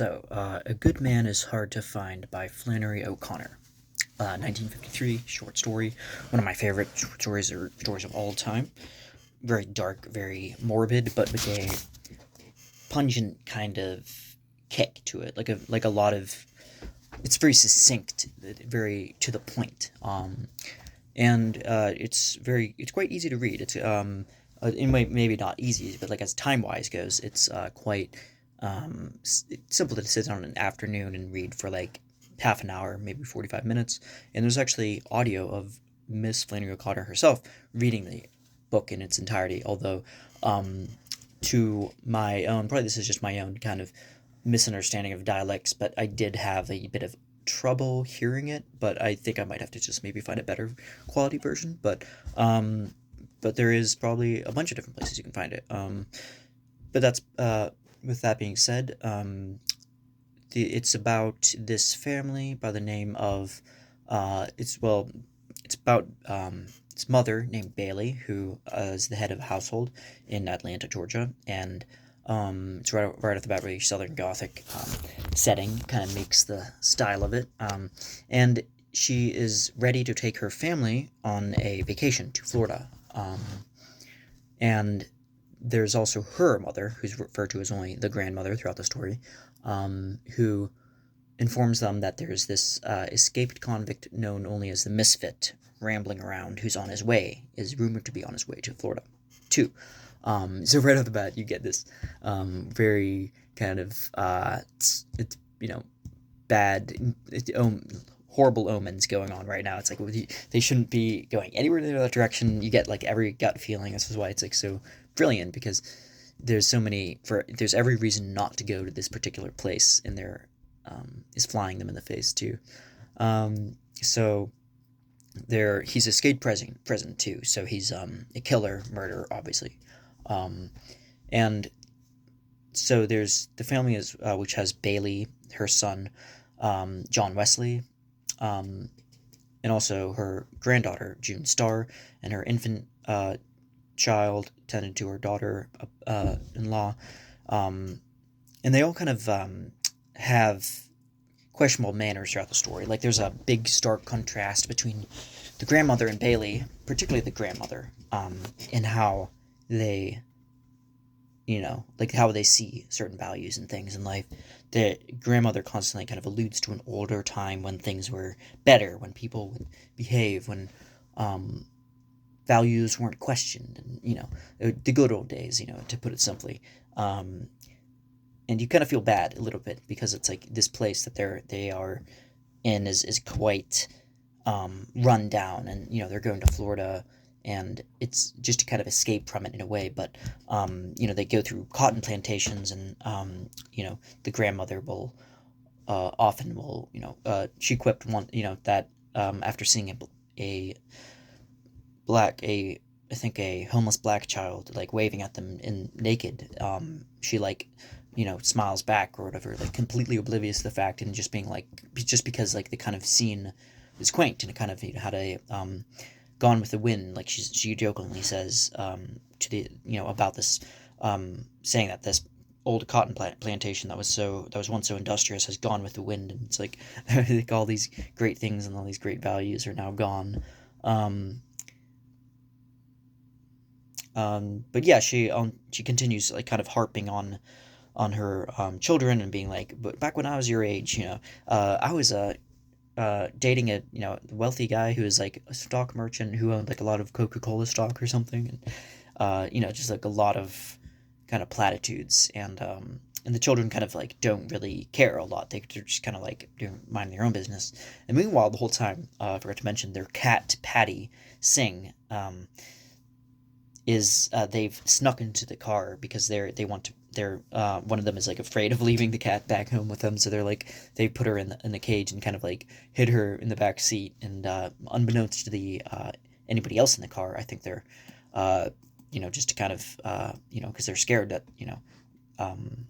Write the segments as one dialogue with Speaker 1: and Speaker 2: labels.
Speaker 1: A Good Man is Hard to Find by Flannery O'Connor. 1953, short story. One of my favorite short stories or stories of all time. Very dark, very morbid, but with a pungent kind of kick to it. Like a lot of. It's very succinct, very to the point. And it's quite easy to read. It might maybe not easy, but like as time wise goes, it's quite simple to sit down in an afternoon and read for like half an hour, maybe 45 minutes. And there's actually audio of Miss Flannery O'Connor herself reading the book in its entirety. Although, um, to my own, probably this is just my own kind of misunderstanding of dialects, but I did have a bit of trouble hearing it. But I think I might have to just maybe find a better quality version. But there is probably a bunch of different places you can find it. But that's with that being said, it's about this family by the name of it's about its mother named Bailey, who is the head of a household in Atlanta, Georgia, and it's right off the bat really Southern Gothic setting, kind of makes the style of it, and she is ready to take her family on a vacation to Florida, and there's also her mother, who's referred to as only the grandmother throughout the story, who informs them that there's this escaped convict known only as the Misfit rambling around, who's on his way, is rumored to be on his way to Florida, too. So right off the bat, you get this very kind of you know bad, horrible omens going on right now. It's like they shouldn't be going anywhere in that direction. You get like every gut feeling. This is why it's like so brilliant, because there's every reason not to go to this particular place, and there is flying them in the face too. So there he's escaped prison too. So he's a killer, murderer, obviously. Um, and so there's the family is which has Bailey, her son, John Wesley, um, and also her granddaughter June Starr, and her infant child tended to her daughter in law, um, and they all kind of have questionable manners throughout the story. Like there's a big stark contrast between the grandmother and Bailey, particularly the grandmother, in how they, like how they see certain values and things in life. The grandmother constantly kind of alludes to an older time when things were better, when people would behave, when um, values weren't questioned, and the good old days, to put it simply. Um, and you kind of feel bad a little bit because it's like this place that they are in is quite run down, and they're going to Florida, and it's just to kind of escape from it in a way. But they go through cotton plantations, and the grandmother will often will she quipped one that after seeing a black a I think a homeless black child like waving at them in naked, she like smiles back or whatever, like completely oblivious to the fact, and just being like, just because like the kind of scene is quaint, and it kind of had a gone with the wind. Like she jokingly says to the about this, saying that this old cotton plantation that was once so industrious has gone with the wind, and it's like like all these great things and all these great values are now gone. um but yeah, she continues like kind of harping on her children, and being like, but back when I was your age, I was dating a wealthy guy who was like a stock merchant who owned like a lot of Coca-Cola stock or something, and just like a lot of kind of platitudes, and the children kind of like don't really care a lot. They're just kind of like doing mind their own business. And meanwhile, the whole time, I forgot to mention their cat Patty Sing, is they've snuck into the car because they want to, they're one of them is like afraid of leaving the cat back home with them, so they're like, they put her in the cage and kind of like hid her in the back seat, and unbeknownst to the anybody else in the car, I think they're just to kind of because they're scared that um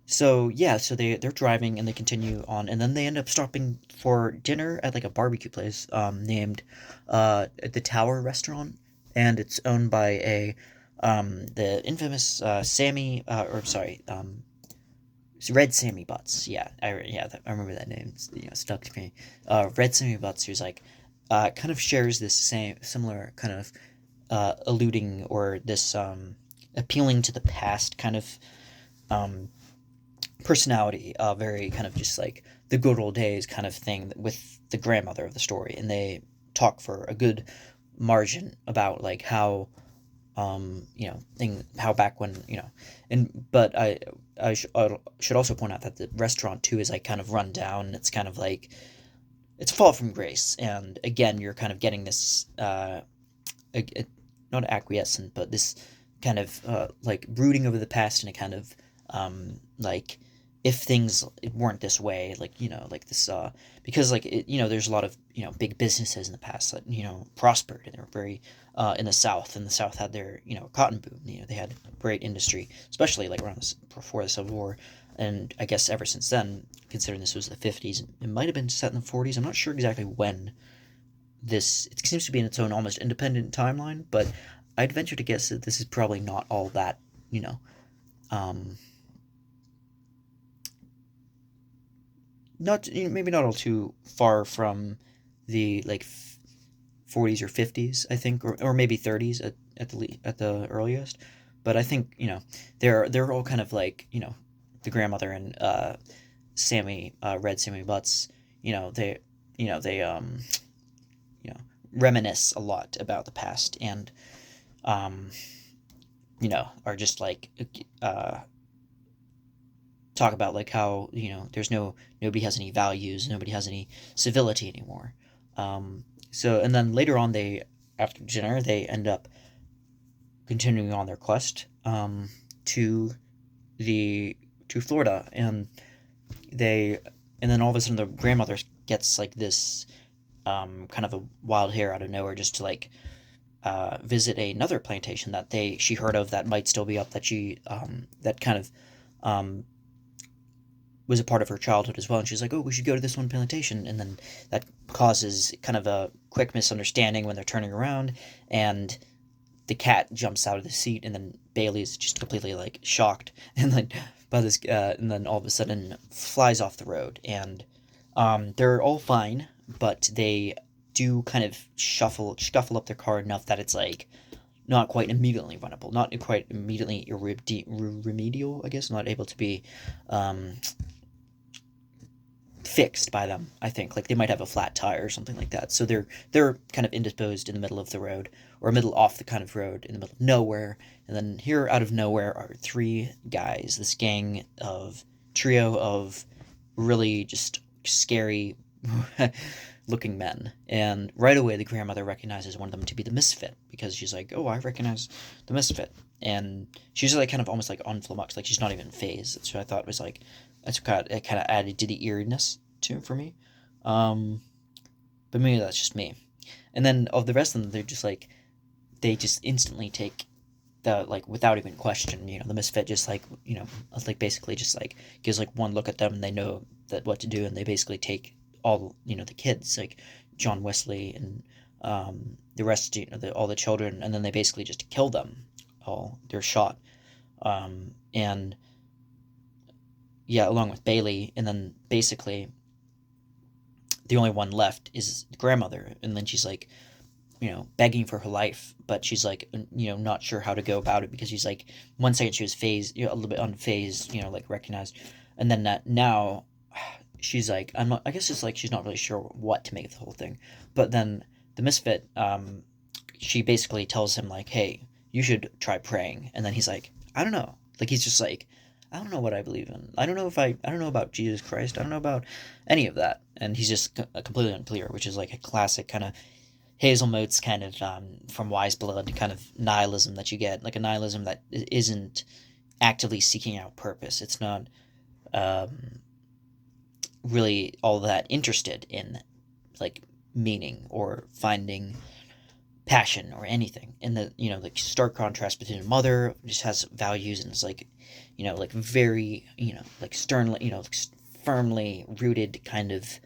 Speaker 1: so yeah, so they're driving, and they continue on, and then they end up stopping for dinner at like a barbecue place named the Tower Restaurant, and it's owned by a the infamous Sammy or sorry Red Sammy Butts. Yeah, I remember that name. It's, stuck to me. Red Sammy Butts, who's like, kind of shares this same similar kind of alluding or this appealing to the past kind of um, personality, very kind of just like the good old days kind of thing with the grandmother of the story, and they talk for a good margin about like how how back when and but I should also point out that the restaurant too is like kind of run down. It's kind of like it's a fall from grace, and again you're kind of getting this not acquiescent, but this kind of like brooding over the past, and a kind of like if things weren't this way, like like this because like there's a lot of big businesses in the past that prospered, and they were very in the South, and the South had their cotton boom. They had great industry, especially like around before the Civil War, and I guess ever since then, considering this was the 50s, it might have been set in the 40s. I'm not sure exactly when this. It seems to be in its own almost independent timeline, but I'd venture to guess that this is probably not all that you know um, not maybe not all too far from the like 40s or 50s, I think, or maybe 30s at the earliest. But I think they're all kind of like the grandmother and Sammy, Red Sammy Butts. They reminisce a lot about the past, and um, are just like talk about like how there's nobody has any values, nobody has any civility anymore. So and then later on, they after dinner they end up continuing on their quest to the to Florida, and they and then all of a sudden the grandmother gets like this kind of a wild hair out of nowhere, just to like visit another plantation that she heard of that might still be up, that she that kind of um, was a part of her childhood as well. And she's like, oh, we should go to this one plantation. And then that causes kind of a quick misunderstanding when they're turning around, and the cat jumps out of the seat, and then Bailey's just completely like shocked, and then by this, and then all of a sudden flies off the road, and they're all fine, but they do kind of scuffle up their car enough that it's like not quite immediately runnable, not quite immediately remedial, I guess, not able to be um, fixed by them. I think like they might have a flat tire or something like that. So they're kind of indisposed in the middle of the road, or middle off the kind of road in the middle of nowhere. And then here out of nowhere are three guys, this gang of trio of really just scary looking men. And right away the grandmother recognizes one of them to be the misfit, because she's like, oh, I recognize the misfit. And she's like kind of almost like unflummoxed, like she's not even phased. That's what I thought was like, it kind of added to the eeriness to for me. Um, but maybe that's just me. And then of the rest of them, they're just like they just instantly take the like without even question. The misfit just like basically just like gives like one look at them, and they know that what to do, and they basically take all the kids like John Wesley and the rest, all the children, and then they basically just kill them all. They're shot, and yeah, along with Bailey, and then basically the only one left is the grandmother, and then she's like, begging for her life, but she's like, not sure how to go about it, because she's like, one second she was phased, a little bit unfazed, like recognized, and then now she's like, I guess it's like she's not really sure what to make of the whole thing, but then the misfit, she basically tells him like, hey, you should try praying, and then he's like, I don't know, like he's just like, I don't know what I believe in. I don't know about Jesus Christ. I don't know about any of that. And he's just completely unclear, which is like a classic kind of Hazelmote's kind of from Wise Blood kind of nihilism that you get, like a nihilism that isn't actively seeking out purpose. It's not um, really all that interested in like meaning or finding passion or anything. And the like stark contrast between a mother just has values and is like like very like sternly like firmly rooted kind of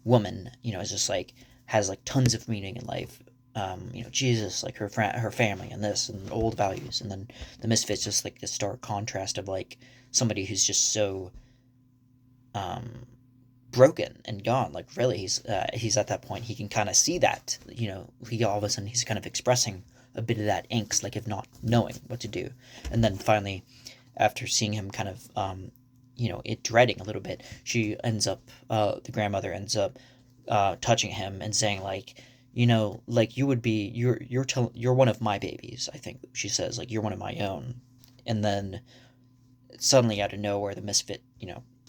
Speaker 1: woman, is just like has like tons of meaning in life. Jesus, like her family, and this and old values, and then the misfits just like the stark contrast of like somebody who's just so um, broken and gone. Like really, he's at that point. He can kind of see that. He all of a sudden he's kind of expressing a bit of that angst, like if not knowing what to do. And then finally, after seeing him kind of it dreading a little bit, the grandmother ends up touching him and saying like, like you would be you're one of my babies. I think she says like you're one of my own. And then suddenly out of nowhere, the misfit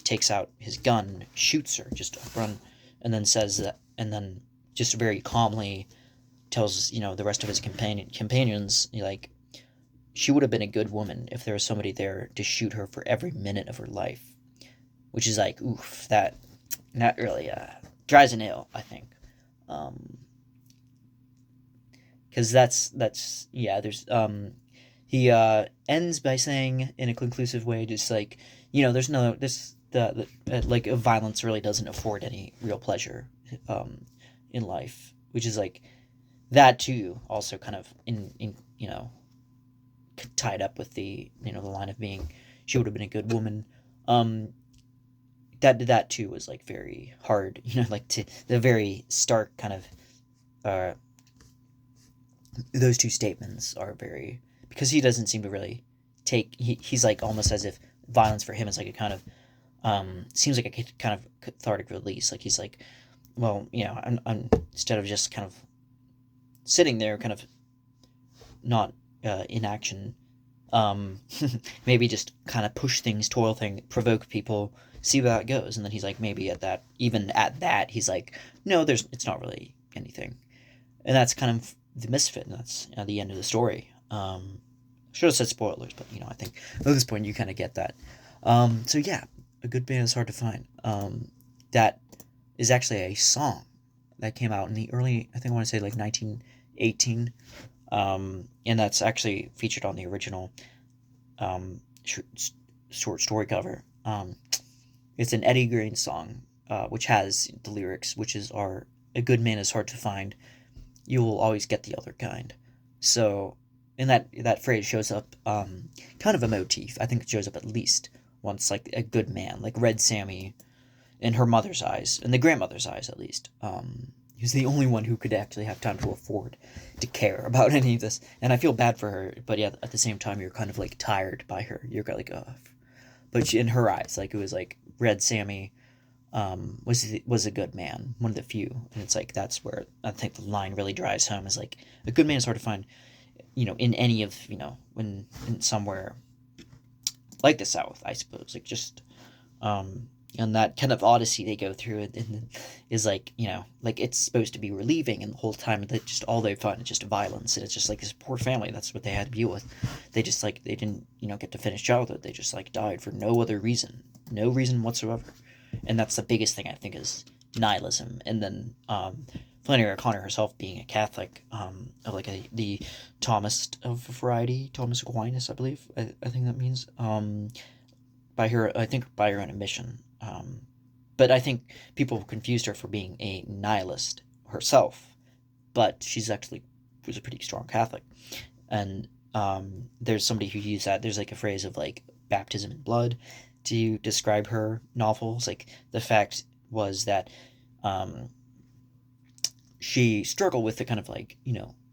Speaker 1: takes out his gun, shoots her, just run, and then says that, and then just very calmly tells the rest of his companions like she would have been a good woman if there was somebody there to shoot her for every minute of her life, which is like oof, that really drives a nail, I think. Because that's yeah. There's he ends by saying in a conclusive way, just like there's no this the like violence really doesn't afford any real pleasure in life, which is like that too also kind of in tied up with the line of being she would have been a good woman. um that too was like very hard, like to the very stark kind of uh those two statements are very, because he doesn't seem to really he's like almost as if violence for him is like a kind of seems like a kind of cathartic release. Like he's like, well, I'm instead of just kind of sitting there kind of not in action, maybe just kind of push things, provoke people, see where that goes. And then he's like, maybe at that he's like, no, it's not really anything. And that's kind of the misfit, and that's the end of the story. Should have said spoilers, but I think at this point you kind of get that. So yeah, a good band is hard to find. That is actually a song that came out in the early, I think I want to say like 1918, and that's actually featured on the original short story cover. It's an Eddie Green song, which has the lyrics, are a good man is hard to find. You will always get the other kind. So, and that phrase shows up, kind of a motif. I think it shows up at least once, like a good man, like Red Sammy, in her mother's eyes, in the grandmother's eyes at least. Who's the only one who could actually have time to afford to care about any of this. And I feel bad for her, but yeah, at the same time, you're kind of like tired by her. You're like, but in her eyes, like it was like Red Sammy was a good man, one of the few. And it's like that's where I think the line really drives home, is like a good man is hard to find, in any of when in somewhere like the South, I suppose. Like just and that kind of odyssey they go through and is like like it's supposed to be relieving, and the whole time that just all they find is just violence, and it's just like this poor family, that's what they had to deal with. They just like they didn't get to finish childhood. They just like died for no other reason, no reason whatsoever. And that's the biggest thing I think is nihilism. And then Flannery O'Connor herself being a Catholic, of like the Thomist of variety, Thomas Aquinas, I believe. I think that means by her own admission. But I think people confused her for being a nihilist herself, but she's actually was a pretty strong Catholic. And there's somebody who used that. There's like a phrase of like baptism in blood to describe her novels. Like the fact was that she struggled with the kind of like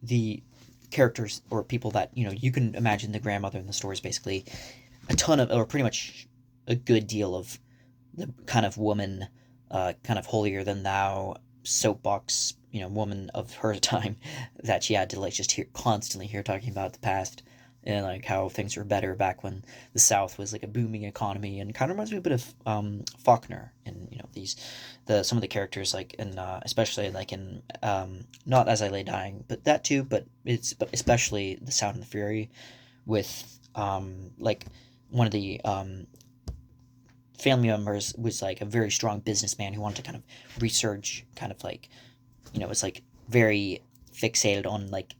Speaker 1: the characters or people that you can imagine. The grandmother in the story is basically a ton of, or pretty much a good deal of, the kind of woman, kind of holier than thou soapbox woman of her time, that she had to like just constantly hear talking about the past, and like how things were better back when the South was like a booming economy. And kind of reminds me a bit of Faulkner, and some of the characters, like in especially like in Not As I Lay Dying, but that too, but especially The Sound and the Fury, with like one of the family members was like a very strong businessman who wanted to kind of research, kind of like it's like very fixated on like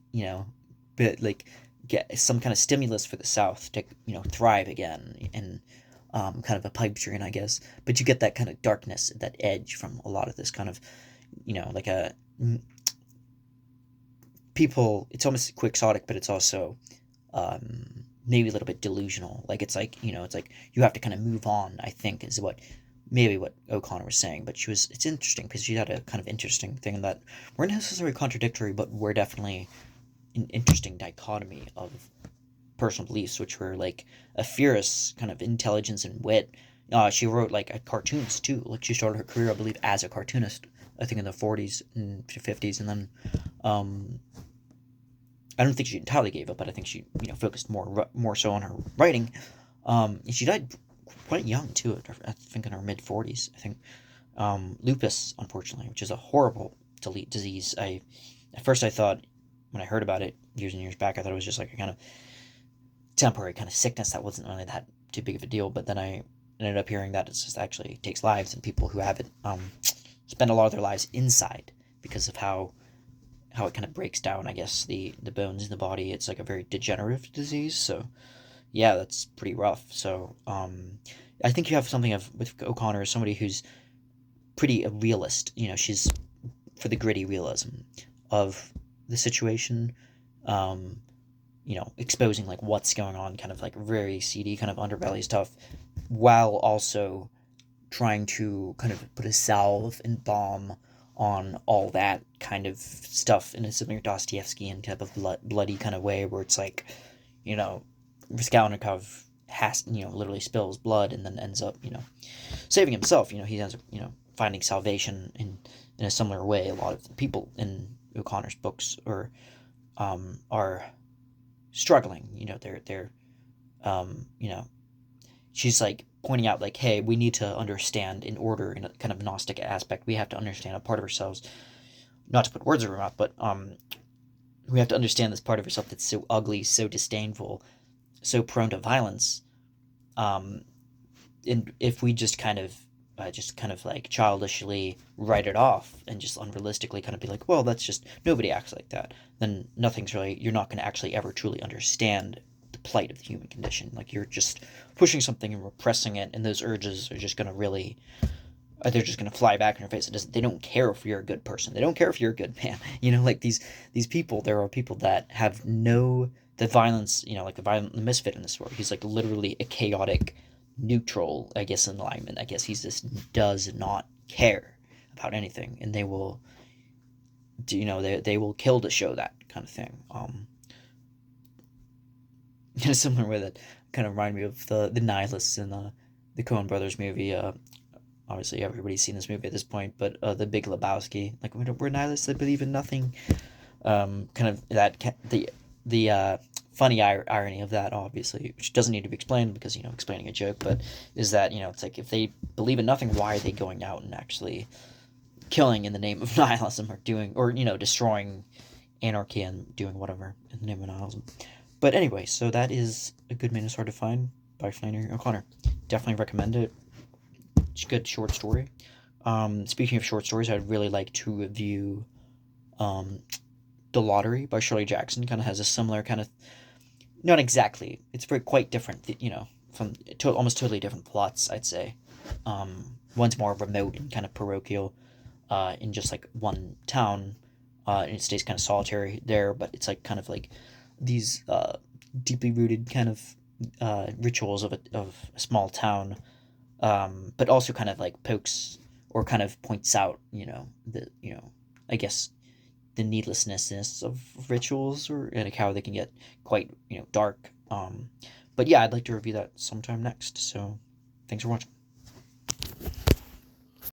Speaker 1: but like get some kind of stimulus for the South to thrive again, and kind of a pipe dream, I guess. But you get that kind of darkness, that edge from a lot of this kind of like a people. It's almost quixotic, but it's also maybe a little bit delusional. Like it's like it's like you have to kind of move on, I think, is what maybe what O'Connor was saying, but it's interesting because she had a kind of interesting thing in that we're not necessarily contradictory, but we're definitely an interesting dichotomy of personal beliefs, which were like a fierce kind of intelligence and wit. She wrote like cartoons too. Like she started her career, I believe, as a cartoonist. I think in the 40s and 50s, and then um, I don't think she entirely gave up, but I think she focused more so on her writing. And she died quite young too. I think in her mid 40s. I think lupus, unfortunately, which is a horrible disease. At first I thought when I heard about it years and years back, I thought it was just like a kind of temporary kind of sickness that wasn't really that too big of a deal. But then I ended up hearing that it's just actually takes lives, and people who have it spend a lot of their lives inside because of how it kind of breaks down, I guess, the bones in the body. It's like a very degenerative disease. So yeah, that's pretty rough. So I think you have something of with O'Connor as somebody who's pretty a realist. She's for the gritty realism of the situation. Um, exposing like what's going on, kind of like very seedy kind of underbelly stuff, while also trying to kind of put a salve and balm on all that kind of stuff in a similar Dostoevskian type of bloody kind of way, where it's like, you know, Raskolnikov has, literally spills blood and then ends up, saving himself. He ends up, finding salvation in a similar way. A lot of the people in O'Connor's books are struggling. They're she's like pointing out like, hey, we need to understand in order, in a kind of Gnostic aspect, we have to understand a part of ourselves, not to put words in our mouth, but we have to understand this part of ourselves that's so ugly, so disdainful, so prone to violence. um and if we just kind of like childishly write it off and just unrealistically kind of be like, well, that's just nobody acts like that, then nothing's really, you're not going to actually ever truly understand the plight of the human condition. Like, you're just pushing something and repressing it, and those urges are just going to really, they're just going to fly back in your face. They don't care if you're a good person. They don't care if you're a good man. Like these people. There are people that have no the violence. Like the misfit in the story. He's like literally a chaotic neutral, I guess, in alignment. I guess he just does not care about anything, and they will, they will kill to show that kind of thing. In a similar way that kind of remind me of the nihilists in the Coen Brothers movie. Obviously, everybody's seen this movie at this point, but The Big Lebowski. Like, we're nihilists that believe in nothing. Kind of that the funny irony of that, obviously, which doesn't need to be explained because explaining a joke, but is that it's like, if they believe in nothing, why are they going out and actually killing in the name of nihilism, or destroying anarchy and doing whatever in the name of nihilism? But anyway, so that is A Good Man Is Hard to Find by Flannery O'Connor. Definitely recommend it. It's a good short story. Speaking of short stories, I'd really like to review The Lottery by Shirley Jackson. Kind of has a similar kind of, not exactly, it's very quite different, from almost totally different plots, I'd say. One's more remote and kind of parochial, in just like one town, and it stays kind of solitary there, but it's like kind of like these deeply rooted kind of rituals of a small town, but also kind of like pokes or kind of points out, I guess, the needlessness of rituals, or like how they can get quite dark. But yeah, I'd like to review that sometime next. So thanks for watching.